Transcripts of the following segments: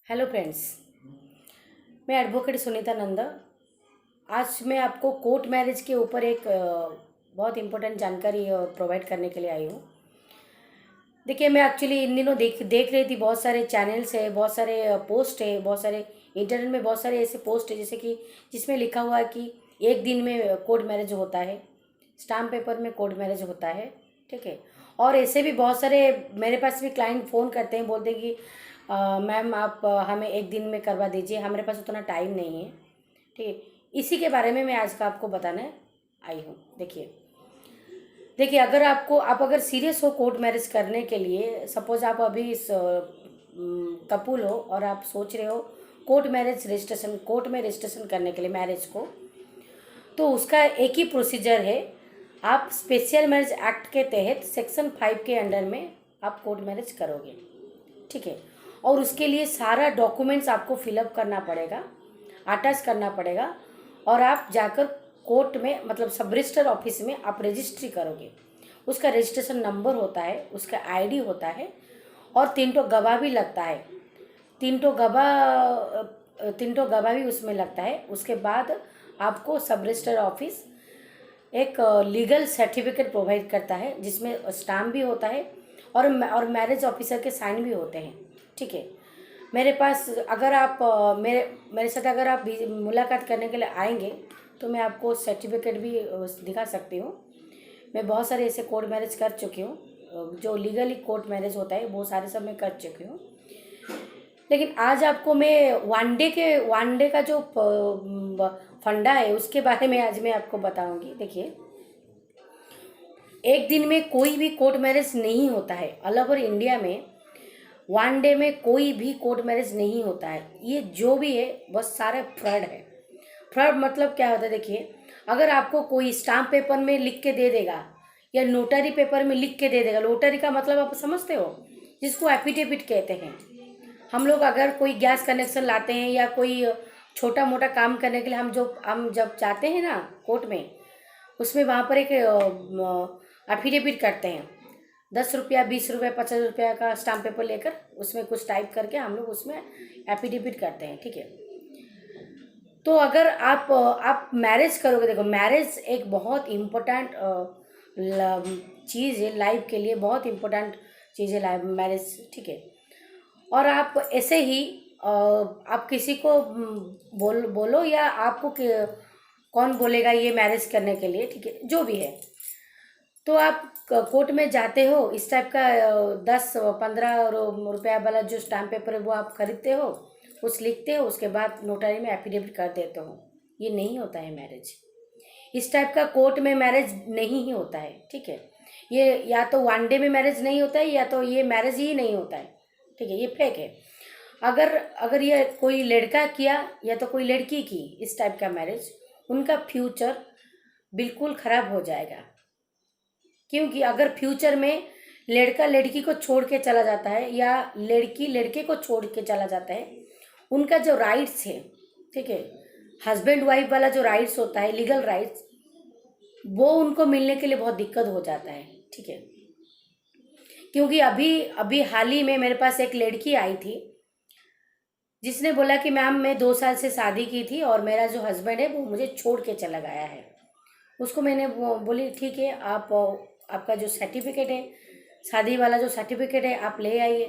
Hello friends. मैं advocate Sunita Nanda. आज मैं आपको कोर्ट मैरिज के ऊपर एक बहुत इम्पोर्टेंट जानकारी प्रोवाइड करने के लिए आई हूँ। देखिए, मैं एक्चुअली इन दिनों देख देख रही थी, बहुत सारे चैनल्स है, बहुत सारे पोस्ट है, बहुत सारे इंटरनेट में बहुत सारे ऐसे पोस्ट है जैसे कि जिसमें लिखा हुआ है कि एक दिन में कोर्ट मैरिज होता है, स्टाम्प पेपर में कोर्ट मैरिज होता है। ठीक है। और ऐसे भी बहुत सारे मेरे पास भी क्लाइंट फ़ोन करते हैं, बोलते हैं कि मैम आप हमें एक दिन में करवा दीजिए, हमारे पास उतना टाइम नहीं है। ठीक है। इसी के बारे में मैं आज का आपको बताने आई हूँ। देखिए देखिए अगर आप अगर सीरियस हो कोर्ट मैरिज करने के लिए, सपोज आप अभी इस कपुल हो और आप सोच रहे हो कोर्ट में रजिस्ट्रेशन करने के लिए मैरिज को, तो उसका एक ही प्रोसीजर है। आप स्पेशल मैरिज एक्ट के तहत सेक्शन 5 के अंडर में आप कोर्ट मैरिज करोगे। ठीक है। और उसके लिए सारा डॉक्यूमेंट्स आपको फिलअप करना पड़ेगा, अटैच करना पड़ेगा, और आप जाकर कोर्ट में मतलब सब रजिस्टर ऑफिस में आप रजिस्ट्री करोगे। उसका रजिस्ट्रेशन नंबर होता है, उसका आईडी होता है, और तीन ठो गवाह भी लगता है। तीन ठो गवाह भी उसमें लगता है। उसके बाद आपको सब रजिस्टर ऑफिस एक लीगल सर्टिफिकेट प्रोवाइड करता है जिसमें स्टाम्प भी होता है और मैरिज ऑफिसर के साइन भी होते हैं। ठीक है। मेरे पास अगर आप मेरे मेरे साथ अगर आप मुलाकात करने के लिए आएंगे तो मैं आपको सर्टिफिकेट भी दिखा सकती हूँ। मैं बहुत सारे ऐसे कोर्ट मैरिज कर चुकी हूँ, जो लीगली कोर्ट मैरिज होता है वो सारे सब मैं कर चुकी हूँ। लेकिन आज आपको मैं वन डे का जो फंडा है उसके बारे में आज मैं आपको बताऊंगी। देखिए, एक दिन में कोई भी कोर्ट मैरिज नहीं होता है। ऑल ओवर इंडिया में वन डे में कोई भी कोर्ट मैरिज नहीं होता है। ये जो भी है बस सारा फ्रॉड है। फ्रॉड मतलब क्या होता है? देखिए, अगर आपको कोई स्टाम्प पेपर में लिख के दे देगा या नोटरी पेपर में लिख के दे देगा, नोटरी का मतलब आप समझते हो, जिसको एफिडेविट कहते हैं। हम लोग अगर कोई गैस कनेक्शन लाते हैं या कोई छोटा मोटा काम करने के लिए हम जब जाते हैं ना कोर्ट में, उसमें वहाँ पर एक एफिडेविट करते हैं। 10 रुपया, 20 रुपया, 50 रुपया का स्टाम्प पेपर लेकर उसमें कुछ टाइप करके हम लोग उसमें एफिडेविट करते हैं। ठीक है। तो अगर आप मैरिज करोगे, देखो मैरिज एक बहुत इम्पोर्टेंट चीज़ है लाइफ के लिए, बहुत इम्पोर्टेंट चीज़ है लाइफ मैरिज। ठीक है। और आप ऐसे ही आप किसी को बोलो या आपको कौन बोलेगा ये मैरिज करने के लिए, ठीक है, जो भी है, तो आप कोर्ट में जाते हो, इस टाइप का 10-15 रुपया वाला जो स्टाम्प पेपर है वो आप खरीदते हो, कुछ लिखते हो, उसके बाद नोटरी में एफिडेविट कर देते हो। ये नहीं होता है मैरिज। इस टाइप का कोर्ट में मैरिज नहीं ही होता है। ठीक है। ये या तो वन डे में मैरिज नहीं होता है या तो ये मैरिज ही नहीं होता है। ठीक है, ये फेक है। अगर अगर ये कोई लड़का किया या तो कोई लड़की की इस टाइप का मैरिज, उनका फ्यूचर बिल्कुल खराब हो जाएगा। क्योंकि अगर फ्यूचर में लड़का लड़की को छोड़ के चला जाता है या लड़की लड़के को छोड़ के चला जाता है, उनका जो राइट्स है, ठीक है, हस्बैंड वाइफ वाला जो राइट्स होता है, लीगल राइट्स, वो उनको मिलने के लिए बहुत दिक्कत हो जाता है। ठीक है। क्योंकि अभी अभी हाल ही में मेरे पास एक लड़की आई थी जिसने बोला कि मैम मैं 2 साल से शादी की थी और मेरा जो हस्बैंड है वो मुझे छोड़ के चला गया है। उसको मैंने बोली ठीक है, आपका जो सर्टिफिकेट है, शादी वाला जो सर्टिफिकेट है, आप ले आइए।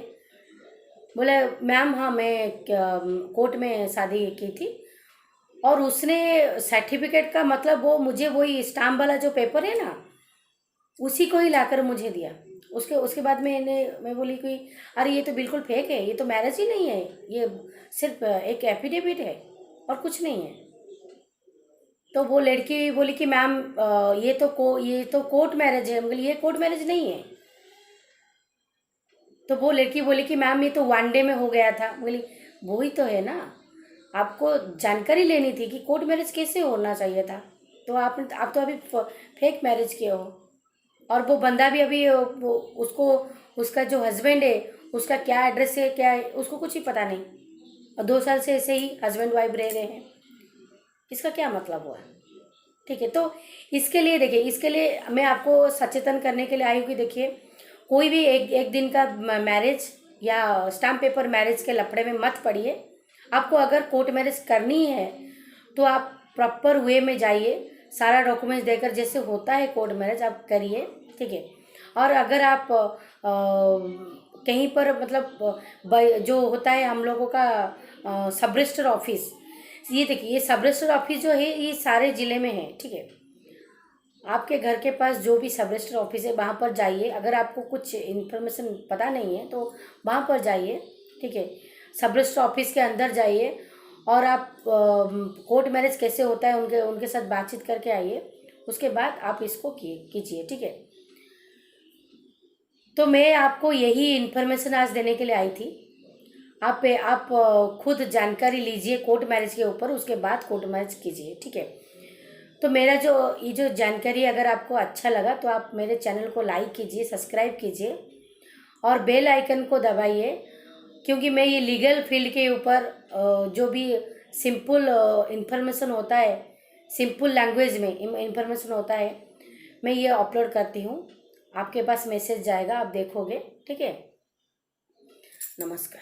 बोले मैम हाँ, मैं कोर्ट में शादी की थी। और उसने सर्टिफिकेट का मतलब वो मुझे वही स्टाम्प वाला जो पेपर है ना, उसी को ही लाकर मुझे दिया। उसके उसके बाद मैं बोली कि अरे ये तो बिल्कुल फेक है, ये तो मैरिज ही नहीं है, ये सिर्फ एक एफिडेविट है और कुछ नहीं है। तो वो लड़की बोली कि मैम ये तो कोर्ट मैरिज है। बोली ये कोर्ट मैरिज नहीं है। तो वो लड़की बोली कि मैम ये तो वन डे में हो गया था। बोली वही तो है ना, आपको जानकारी लेनी थी कि कोर्ट मैरिज कैसे होना चाहिए था। तो आप तो अभी फेक मैरिज किए हो। और वो बंदा भी अभी वो उसको उसका जो हस्बैंड है उसका क्या एड्रेस है, क्या है, उसको कुछ ही पता नहीं। और 2 साल से ऐसे ही हस्बैंड वाइफ रह रहे हैं। इसका क्या मतलब हुआ? ठीक है। तो इसके लिए देखिए, इसके लिए मैं आपको सचेतन करने के लिए आई हूँ कि देखिए, कोई भी एक एक दिन का मैरिज या स्टाम्प पेपर मैरिज के लफड़े में मत पड़िए। आपको अगर कोर्ट मैरिज करनी है तो आप प्रॉपर वे में जाइए, सारा डॉक्यूमेंट्स देकर जैसे होता है कोर्ट मैरिज आप करिए, ठीक है। और अगर आप कहीं पर मतलब जो होता है हम लोगों का सब रजिस्टर ऑफिस, ये देखिए ये सब रजिस्टर ऑफिस जो है ये सारे ज़िले में है, ठीक है। आपके घर के पास जो भी सब रजिस्टर ऑफिस है वहाँ पर जाइए। अगर आपको कुछ इन्फॉर्मेशन पता नहीं है तो वहाँ पर जाइए, ठीक है। सब रजिस्टर ऑफिस के अंदर जाइए और आप कोर्ट मैरिज कैसे होता है उनके उनके साथ बातचीत करके आइए। उसके बाद आप इसको कीजिए, ठीक है। तो मैं आपको यही इन्फॉर्मेशन आज देने के लिए आई थी। आप खुद जानकारी लीजिए कोर्ट मैरिज के ऊपर, उसके बाद कोर्ट मैरिज कीजिए, ठीक है। तो मेरा ये जो जानकारी अगर आपको अच्छा लगा तो आप मेरे चैनल को लाइक कीजिए, सब्सक्राइब कीजिए और बेल आइकन को दबाइए, क्योंकि मैं ये लीगल फील्ड के ऊपर जो भी सिंपल इंफॉर्मेशन होता है, सिंपल लैंग्वेज में इंफॉर्मेशन होता है, मैं ये अपलोड करती हूँ। आपके पास मैसेज जाएगा, आप देखोगे, ठीक है। नमस्कार।